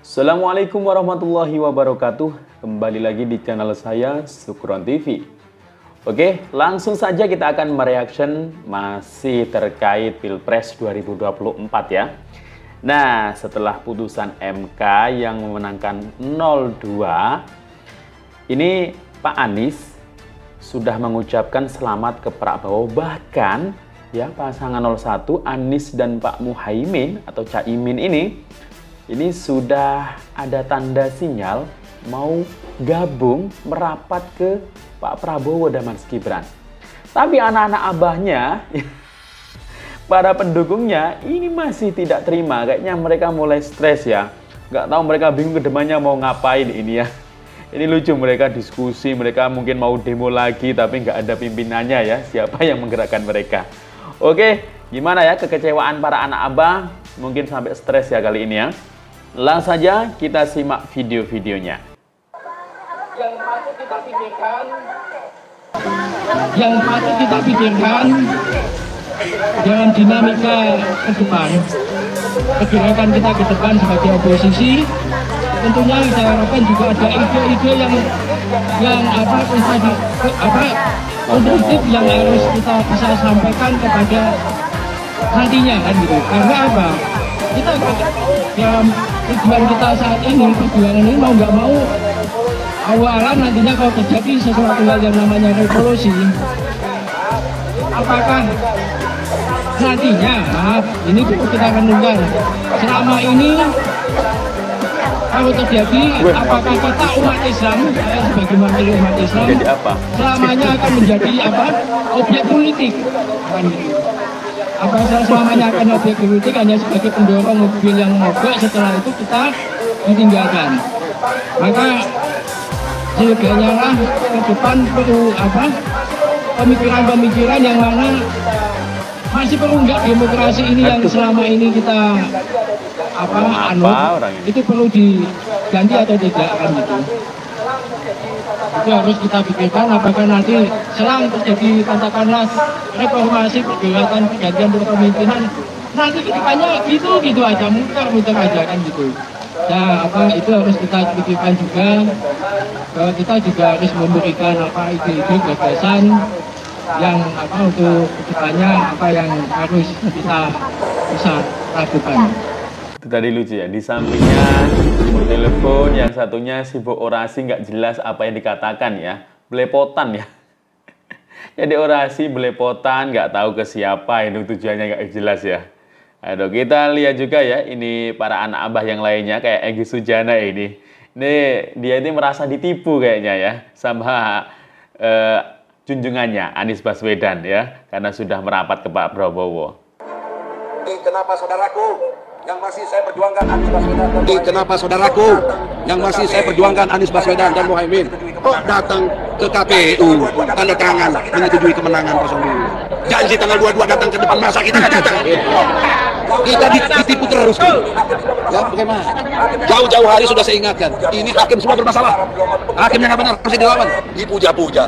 Assalamualaikum warahmatullahi wabarakatuh. Kembali lagi di channel saya, Sukron TV. Oke, langsung saja kita akan mereaction masih terkait Pilpres 2024 ya. Nah, setelah putusan MK yang memenangkan 02, ini Pak Anies sudah mengucapkan selamat ke Prabowo. Bahkan ya pasangan 01 Anies dan Pak Muhaimin atau Caimin ini sudah ada tanda sinyal mau gabung merapat ke Pak Prabowo dan Mas Gibran. Tapi anak-anak abahnya, para pendukungnya ini masih tidak terima. Kayaknya mereka mulai stres ya. Nggak tahu mereka bingung ke depannya mau ngapain ini ya. Ini lucu, mereka diskusi, mereka mungkin mau demo lagi tapi nggak ada pimpinannya ya. Siapa yang menggerakkan mereka? Oke, gimana ya kekecewaan para anak abah? Mungkin sampai stres ya kali ini ya. Langsung saja kita simak video-videonya. Yang patut kita pikirkan dalam dinamika ke depan, pergerakan kita ke depan sebagai oposisi, tentunya saya harapkan juga ada ide-ide yang konstruktif yang harus kita bisa sampaikan kepada nantinya kan gitu. Karena apa? Kita dalam tujuan kita saat ini, perjuangan ini mau nggak mau awalan nantinya kalau terjadi sesuatu hal yang namanya revolusi, apakah nantinya, ini kita akan dengar selama ini kalau terjadi, apakah kita umat Islam sebagai wakil umat Islam selamanya akan menjadi objek politik kan gitu. Apa selamanya akan objek politik hanya sebagai pendorong mobil yang mogok, setelah itu kita ditinggalkan. Maka seyogianya lah ke depan perlu pemikiran-pemikiran yang mana masih perlu nggak demokrasi ini yang selama ini kita itu perlu diganti atau tidak kan gitu. Itu harus kita pikirkan apakah nanti selang terjadi katakanlah reformasi, pergerakan pergantian kepemimpinan, nanti kedepannya gitu aja, muter aja kan gitu. Nah itu harus kita pikirkan juga, bahwa kita juga harus memberikan ide-ide gagasan yang untuk kedepannya yang harus kita bisa lakukan. Itu tadi lucu ya, di sampingnya telepon, yang satunya sibuk orasi nggak jelas apa yang dikatakan ya, belepotan ya. Jadi orasi belepotan, nggak tahu ke siapa, itu tujuannya nggak jelas ya. Aduh, kita lihat juga ya, ini para anak abah yang lainnya kayak Egy Sujana ini dia ini merasa ditipu kayaknya ya sama junjungannya Anies Baswedan ya, karena sudah merapat ke Pak Prabowo. Kenapa saudaraku yang masih saya perjuangkan Anies Baswedan dan Muhaimin? Kenapa saudaraku yang masih saya perjuangkan Anies Baswedan dan Muhaimin kok datang ke KPU tanda tangan menyetujui kemenangan 02? Janji tanggal 22 datang ke depan masa kita nggak datang. Kita ditipu terus. Ya, bagaimana? Jauh-jauh hari sudah saya ingatkan. Ini hakim semua bermasalah. Hakimnya nggak benar, mesti dilawan. Dipuja-puja.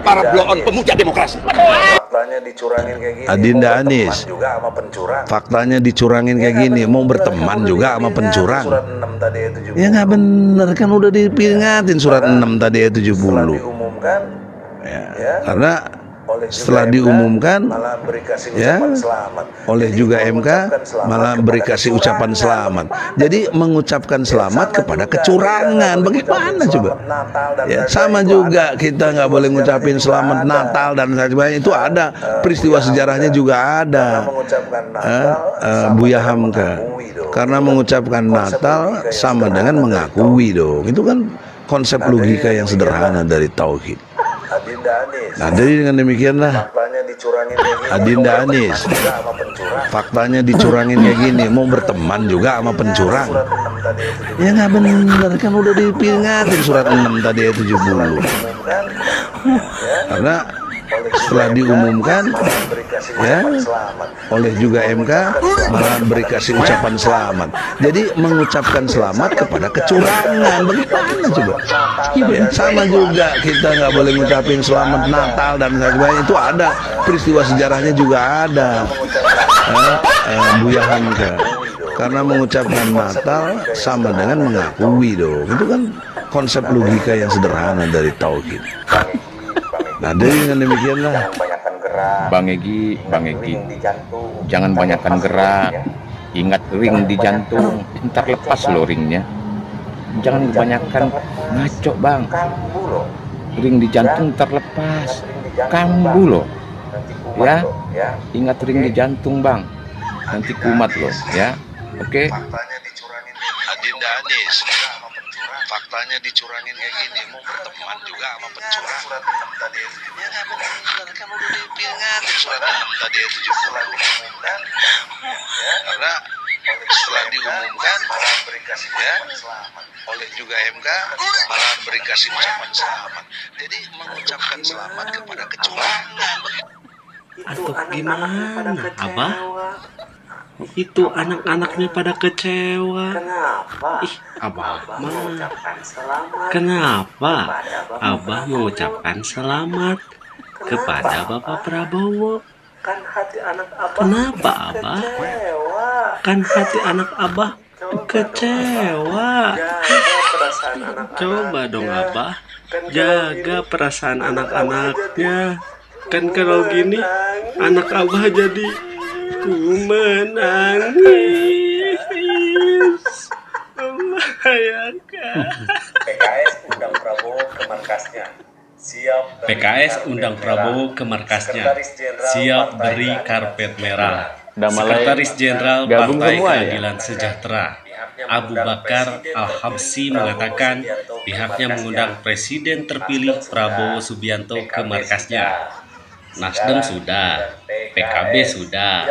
Para bloon pemuja demokrasi. Faktanya dicurangin kayak gini. Adinda Anies Juga sama pencurang. Faktanya dicurangin kayak gini, mau berteman juga sama pencurang. Surat 6 tadi ya 70. Ya nggak bener kan, udah diperingatin surat 6 tadi ya 70. Setelah diumumkan, ya, karena setelah diumumkan ya oleh juga MK malah beri kasih ucapan selamat. Jadi mengucapkan selamat kepada kecurangan, bagaimana coba ya? Sama juga kita nggak boleh ngucapin selamat Natal dan sebagainya, itu ada peristiwa sejarahnya juga ada. Buya Hamka karena mengucapkan Natal sama dengan mengakui dong, itu kan konsep logika yang sederhana dari tauhid. Nah, jadi dengan demikianlah Adinda Anies, faktanya dicurangin kayak gini, mau berteman juga sama pencurang. Ya nggak bener kan, udah diperingatin surat 6 tadi ya 70. Karena setelah diumumkan ya oleh juga MK malah beri kasih ucapan selamat. Jadi mengucapkan selamat kepada kecurangan, bagaimana coba ya? Sama juga kita nggak boleh ngucapin selamat Natal dan sebagainya, itu ada peristiwa sejarahnya juga ada. Buya Hamka Karena mengucapkan Natal sama dengan mengakui dong. Itu kan konsep logika yang sederhana dari tauhid. Nah, dengan demikianlah Bang Egi, jangan banyakkan gerak. Ingat ring di jantung, ntar lepas lo ringnya. Jangan kebanyakan ngaco bang. Ring di jantung ntar lepas, kambuh lo. Ya, ingat ring di jantung bang. Nanti kumat lo, ya. Oke. Adinda Anis, faktanya dicurangin kayak gini, mau berteman juga sama pencurang. Ya nggak benar, kan udah dipingan surat 6 tadi itu juga. Karena setelah diumumkan, ya, oleh juga MK malah beri kasih ucapan selamat. Jadi mengucapkan selamat kepada kecurangan. Atau gimana, Abah? Itu anak-anaknya pada kecewa. Ih, Abah mah. Kenapa Abah mengucapkan selamat kepada Bapak Prabowo? Kenapa Abah? Kan hati anak Abah kecewa. Coba dong Abah, jaga perasaan anak-anaknya. Kan kalau gini anak Abah jadi menangis. Membayangkan. PKS undang Prabowo ke markasnya. PKS undang Prabowo ke markasnya. Siap beri karpet merah. Sekretaris Jenderal Partai Keadilan Sejahtera Abu Bakar Al-Habsyi mengatakan pihaknya mengundang Presiden terpilih Prabowo Subianto ke markasnya. Nasdem sudah, PKB sudah,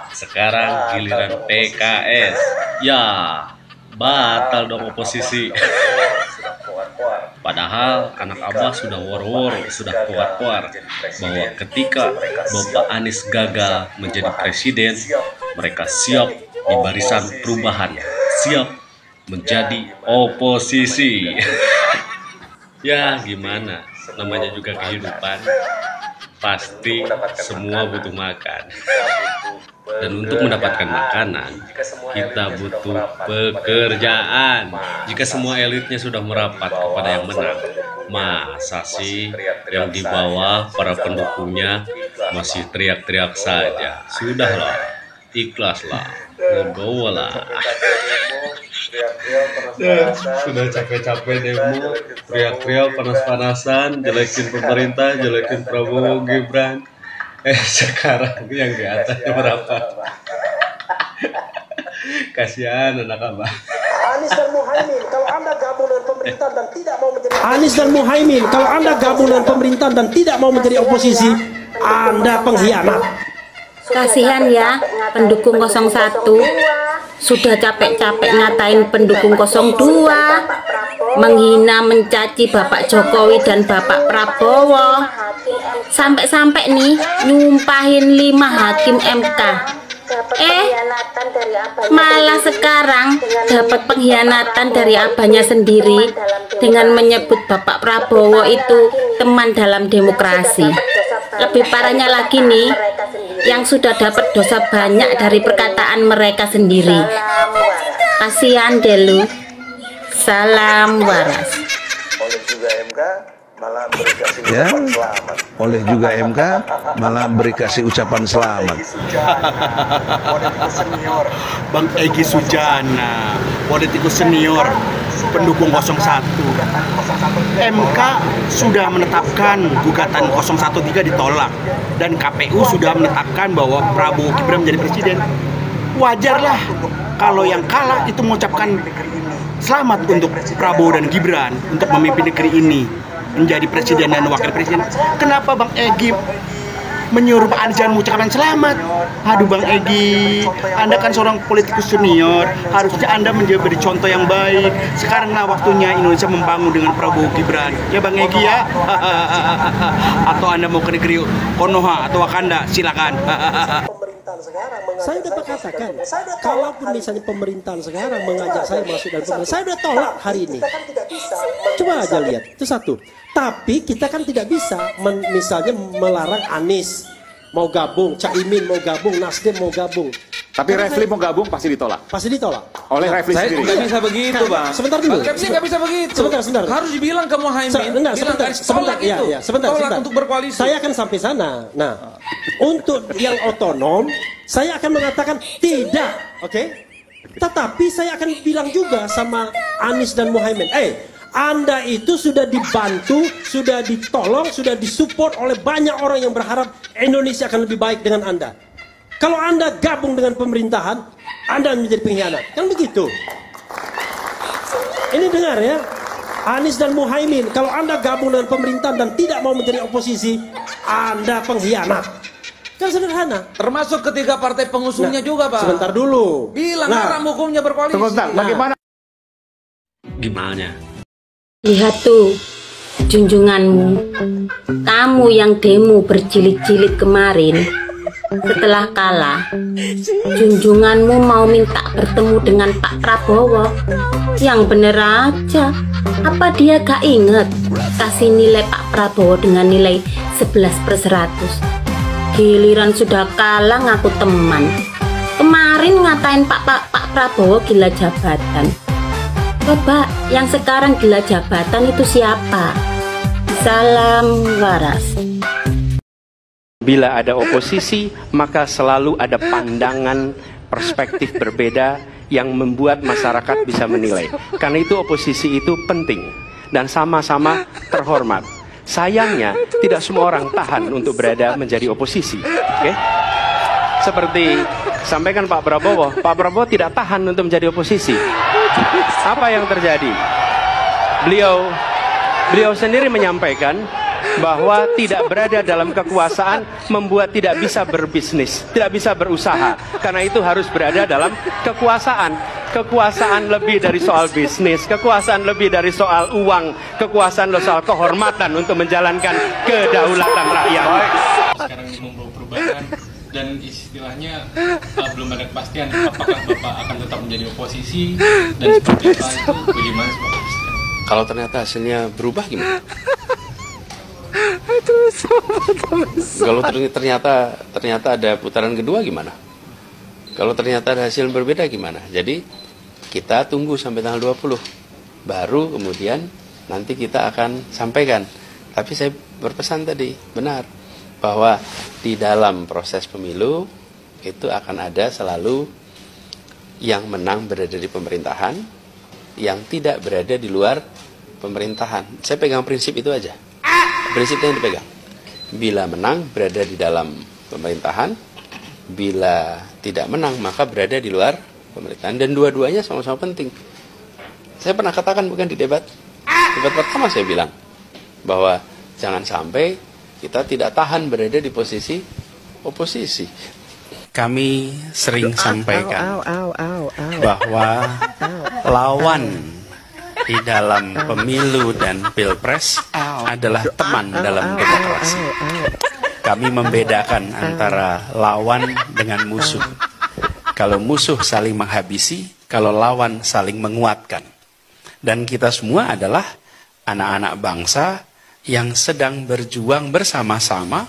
sekarang giliran PKS. Ya, batal dong oposisi. Padahal anak Abah sudah war-war, sudah kuat-kuat bahwa ketika Bapak Anies gagal menjadi presiden, mereka siap di barisan perubahan, siap menjadi oposisi. Ya gimana, namanya juga kehidupan. Pasti semua butuh makan. Dan untuk mendapatkan makanan, kita butuh pekerjaan. Jika semua elitnya sudah merapat kepada yang menang, masa sih yang di bawah para pendukungnya masih teriak-teriak saja? Sudahlah, ikhlaslah, legowolah. Sudah capek-capek demo, teriak-teriak panas-panasan, jelekin pemerintah, jelekin Prabowo, Gibran. Sekarang yang di atasnya berapa? Kasihan anak Abah. Anies dan Muhaimin, kalau Anda gabung dengan pemerintahan dan tidak mau menjadi Anies dan Muhaimin, kalau Anda gabung dengan pemerintahan dan tidak mau menjadi oposisi, Anda pengkhianat. Kasihan ya pendukung 01, sudah capek-capek ngatain pendukung 02, menghina mencaci Bapak Jokowi dan Bapak Prabowo, sampai-sampai nih nyumpahin 5 hakim MK. Malah sekarang dapat pengkhianatan dari abahnya sendiri dengan menyebut Bapak Prabowo itu teman dalam demokrasi. Lebih parahnya lagi nih, yang sudah dapat dosa banyak dari perkataan mereka sendiri. Kasihan deh lu. Salam waras. Oleh juga MK malah beri kasih Ya, ucapan selamat. oleh juga MK malah beri kasih ucapan selamat. politikus senior, Bang Egy Sujana, politikus senior, pendukung 01. MK sudah menetapkan gugatan 013 ditolak dan KPU sudah menetapkan bahwa Prabowo Gibran menjadi presiden. Wajarlah kalau yang kalah itu mengucapkan selamat untuk Prabowo dan Gibran untuk memimpin negeri ini menjadi presiden dan wakil presiden. Kenapa Bang Egy menyuruh Pak Anies jangan mengucapkan selamat? Aduh Bang Egy, Anda kan seorang politikus senior, harusnya Anda menjadi contoh yang baik. Sekaranglah waktunya Indonesia membangun dengan Prabowo Gibran. Ya Bang Egy ya. Atau Anda mau ke negeri Konoha atau Wakanda, silakan. Saya sudah katakan, kalaupun misalnya pemerintahan sekarang mengajak saya masuk dalam pemerintahan, saya sudah tolak hari ini. Coba aja lihat, itu satu. Tapi kita kan tidak bisa misalnya melarang Anies mau gabung, Caimin mau gabung, Nasdem mau gabung. Tapi Refli mau gabung pasti ditolak. Pasti ditolak. Oleh Refli sendiri. Nggak bisa begitu, Bang. Sebentar dulu. Bang Refli nggak bisa begitu. Sebentar. Harus dibilang ke Muhaimin. Sebentar. Tolak untuk berkoalisi. Saya akan sampai sana. Nah, untuk yang otonom, saya akan mengatakan tidak, oke? Tetapi saya akan bilang juga sama Anies dan Muhaimin, Anda itu sudah dibantu, sudah ditolong, sudah disupport oleh banyak orang yang berharap Indonesia akan lebih baik dengan Anda. Kalau Anda gabung dengan pemerintahan, Anda menjadi pengkhianat. Kan begitu. Ini dengar ya. Anies dan Muhaimin, kalau Anda gabung dengan pemerintahan dan tidak mau menjadi oposisi, Anda pengkhianat. Kan sederhana. Termasuk ketiga partai pengusungnya juga, Pak. Sebentar dulu. Bilang haram hukumnya berkoalisi. Sebentar, bagaimana? Gimana? Lihat tuh, junjunganmu. Kamu yang demo berjilid-jilid kemarin. Setelah kalah, junjunganmu mau minta bertemu dengan Pak Prabowo. Yang bener aja. Apa dia gak inget kasih nilai Pak Prabowo dengan nilai 11/100? Giliran sudah kalah ngaku teman. Kemarin ngatain Pak Prabowo gila jabatan. Coba yang sekarang gila jabatan itu siapa? Salam waras. Bila ada oposisi, maka selalu ada pandangan perspektif berbeda yang membuat masyarakat bisa menilai. Karena itu oposisi itu penting dan sama-sama terhormat. Sayangnya tidak semua orang tahan untuk berada menjadi oposisi. Seperti sampaikan Pak Prabowo tidak tahan untuk menjadi oposisi. Apa yang terjadi? Beliau sendiri menyampaikan bahwa tidak berada dalam kekuasaan membuat tidak bisa berbisnis, tidak bisa berusaha. Karena itu harus berada dalam kekuasaan. Kekuasaan lebih dari soal bisnis, kekuasaan lebih dari soal uang, kekuasaan soal kehormatan untuk menjalankan kedaulatan rakyat. Sekarang ini membawa perubahan dan istilahnya belum ada kepastian apakah Bapak akan tetap menjadi oposisi dan seperti apa itu bagaimana Bapak? Kalau ternyata hasilnya berubah gimana? Kalau ternyata ada putaran kedua gimana? Kalau ternyata ada hasil berbeda gimana? Jadi kita tunggu sampai tanggal 20. Baru kemudian nanti kita akan sampaikan. Tapi saya berpesan tadi, benar. Bahwa di dalam proses pemilu itu akan ada selalu yang menang berada di pemerintahan, yang tidak berada di luar pemerintahan. Saya pegang prinsip itu aja. Prinsipnya yang dipegang. Bila menang berada di dalam pemerintahan, bila tidak menang maka berada di luar pemerintahan, dan dua-duanya sama-sama penting. Saya pernah katakan bukan di debat pertama saya bilang bahwa jangan sampai kita tidak tahan berada di posisi oposisi. Kami sering sampaikan bahwa lawan di dalam pemilu dan pilpres adalah teman dalam demokrasi. Kami membedakan antara lawan dengan musuh. Kalau musuh saling menghabisi, kalau lawan saling menguatkan. Dan kita semua adalah anak-anak bangsa yang sedang berjuang bersama-sama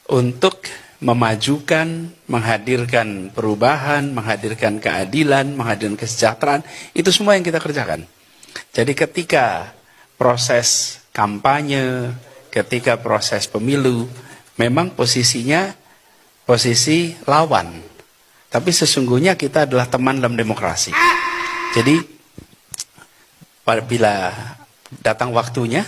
untuk memajukan, menghadirkan perubahan, menghadirkan keadilan, menghadirkan kesejahteraan. Itu semua yang kita kerjakan. Jadi ketika proses kampanye, ketika proses pemilu, memang posisinya posisi lawan. Tapi sesungguhnya kita adalah teman dalam demokrasi. Jadi bila datang waktunya,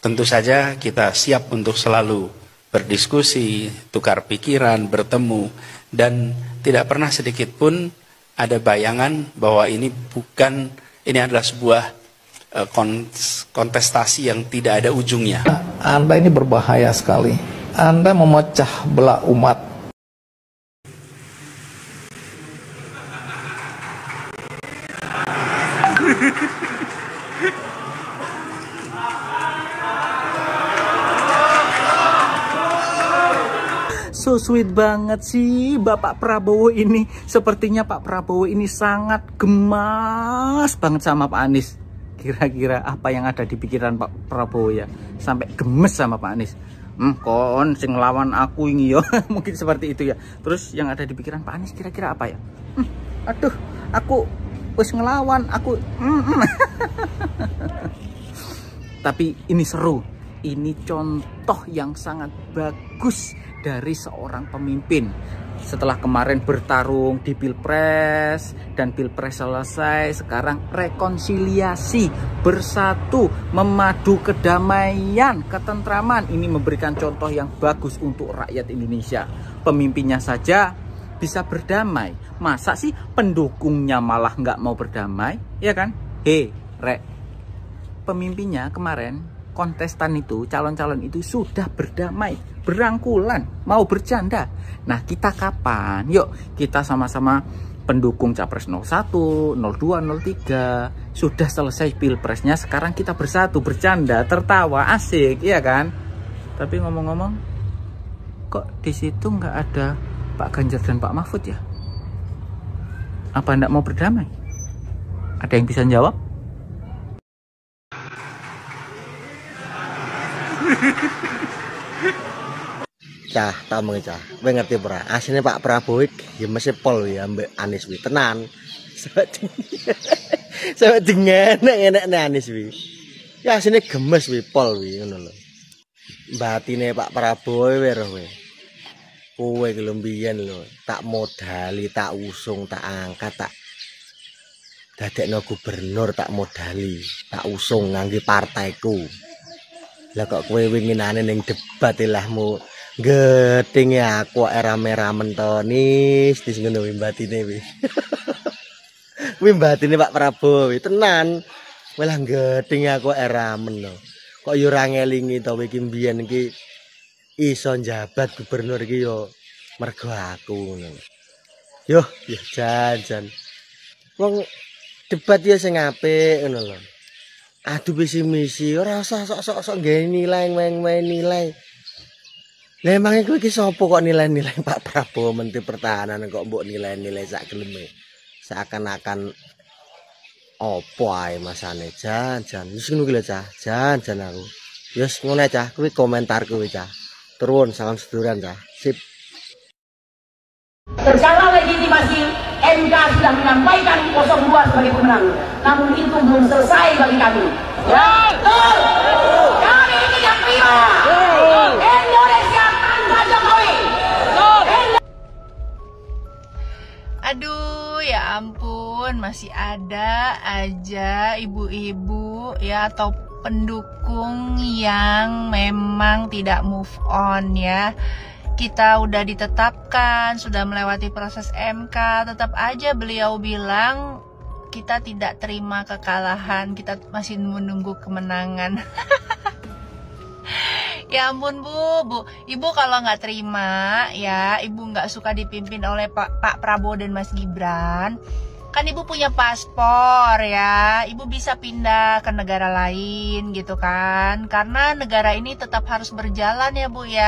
tentu saja kita siap untuk selalu berdiskusi, tukar pikiran, bertemu, dan tidak pernah sedikit pun ada bayangan bahwa ini adalah sebuah kontestasi yang tidak ada ujungnya. Anda ini berbahaya sekali. Anda memecah belah umat. So sweet banget sih Bapak Prabowo ini. Sepertinya Pak Prabowo ini sangat gemas banget sama Pak Anies. Kira-kira apa yang ada di pikiran Pak Prabowo ya sampai gemes sama Pak Anies. kon sing lawan aku ini yo. Mungkin seperti itu ya. Terus yang ada di pikiran Pak Anies kira-kira apa ya? Aduh, aku wis ngelawan, aku Tapi ini seru. Ini contoh yang sangat bagus dari seorang pemimpin. Setelah kemarin bertarung di Pilpres dan Pilpres selesai, sekarang rekonsiliasi, bersatu, memadu kedamaian, ketentraman. Ini memberikan contoh yang bagus untuk rakyat Indonesia. Pemimpinnya saja bisa berdamai. Masa sih pendukungnya malah nggak mau berdamai? Ya kan? Pemimpinnya kemarin, kontestan itu, calon-calon itu sudah berdamai, berangkulan, mau bercanda. Nah, kita kapan? Yuk, kita sama-sama pendukung Capres 01, 02, 03. Sudah selesai Pilpresnya, sekarang kita bersatu, bercanda, tertawa, asik, iya kan? Tapi ngomong-ngomong, kok di situ nggak ada Pak Ganjar dan Pak Mahfud ya? Apa nggak mau berdamai? Ada yang bisa jawab? Cah, tamu cah, gue ngerti pernah. Aslinya Pak Prabowo ya masih pol ya, ambek Anies wi tenan. Sampai dengan enak Anies wi. Ya aslinya gemes wi pol wi, ngono lho. Batine Pak Prabowo weroh we. Kowe gelombian lho, tak modali, tak usung, tak angkat, tak dadekno gubernur, tak modali, tak usung ngangge partaiku. Lah kok kowe winginane ning debat ilahmu gedeng ya aku rame-ramen to nis dis ngono wi batine wi. Wi batine Pak Prabowo wi tenan. Malah gedeng aku ramen lho. Kok yo ora ngelingi to iki mbiyen iki iso njabat gubernur iki yo mergo aku ngono. Yo, ya jan. Wong debat ya sing apik ngono lho. Aduh visi-misi ora usah sok-sok gawe nilai nilai. Lah emangnya kowe iki sapa kok nilai-nilai Pak Prabowo Menteri Pertahanan kok mbok nilai-nilai sak geleme. Seakan-akan opo ae masane jan. Wis ngono ki lho Cah. Jan aku. Wis ngono Cah, kuwi komentarku kuwi Cah. Turun salam seduluran Cah. Sip. Secara legitimasi MK sudah menyampaikan 02 sebagai pemenang. Namun itu belum selesai bagi kami. Ya, betul. Kami ini yang terima. Indonesia tanpa Jokowi. Aduh, ya ampun, masih ada aja ibu-ibu ya atau pendukung yang memang tidak move on ya. Kita udah ditetapkan, sudah melewati proses MK, tetap aja beliau bilang kita tidak terima kekalahan, kita masih menunggu kemenangan. Ya ampun bu, ibu kalau nggak terima ya, ibu nggak suka dipimpin oleh Pak Prabowo dan Mas Gibran, kan ibu punya paspor ya, ibu bisa pindah ke negara lain gitu kan, karena negara ini tetap harus berjalan ya bu ya.